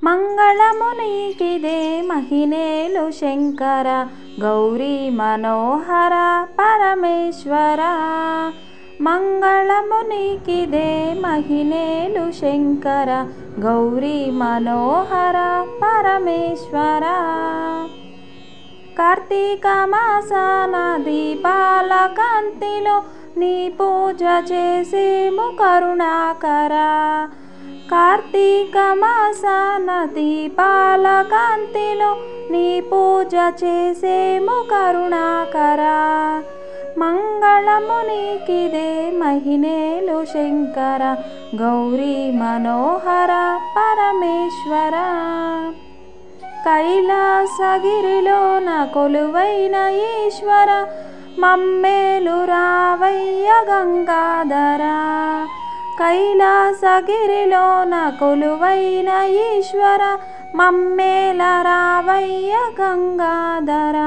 మంగళమునికిదే మహినేలు శంకర గౌరీ మనోహర పరమేశ్వర మంగళమునికిదే మహినేలు శంకర గౌరీ మనోహర పరమేశ్వర కార్తీక మాసాన దీపాల కాంతిలో నీ పూజ చేసేము కరుణాకర కార్తీక మాసాన దీపాల కాంతిలో నీ పూజ చేసేము కరుణాకర మంగళమునికిదే మహినేలు శంకర గౌరీ మనోహర పరమేశ్వర కైలాసగిరిలోన కొలువైన ఈశ్వర మమ్మేలు రావయ్య గంగాధర కైలాసగిరిలోన కొలువైన ఈశ్వర మమ్మేల రావయ్య గంగాధర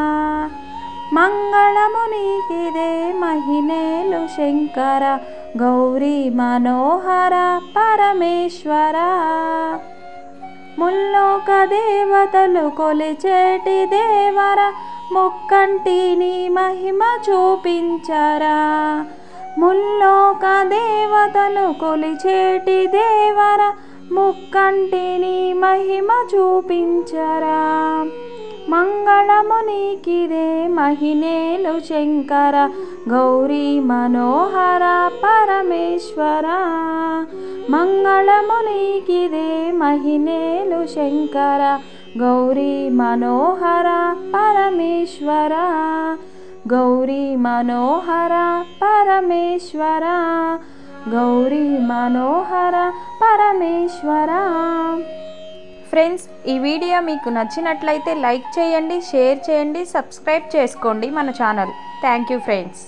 మంగళమునికిదే మహినేలు శంకర గౌరీ మనోహర పరమేశ్వర ముల్లోక దేవతలు కొలిచేటి దేవర ముక్కంటి నీ మహిమ చూపించరా ముల్లోక దేవతలు కొలిచేటి దేవర ముక్కంటి నీ మహిమ చూపించరా మంగళమునికిదే మహినేలు శంకర గౌరీ మనోహర పరమేశ్వర మంగళమునికిదే మహినేలు శంకర గౌరీ మనోహర పరమేశ్వర గౌరీ మనోహర పరమేశ్వర గౌరీ మనోహర పరమేశ్వర ఫ్రెండ్స్, ఈ వీడియో మీకు నచ్చినట్లయితే లైక్ చేయండి, షేర్ చేయండి, సబ్స్క్రైబ్ చేసుకోండి మన ఛానల్. Thank you friends.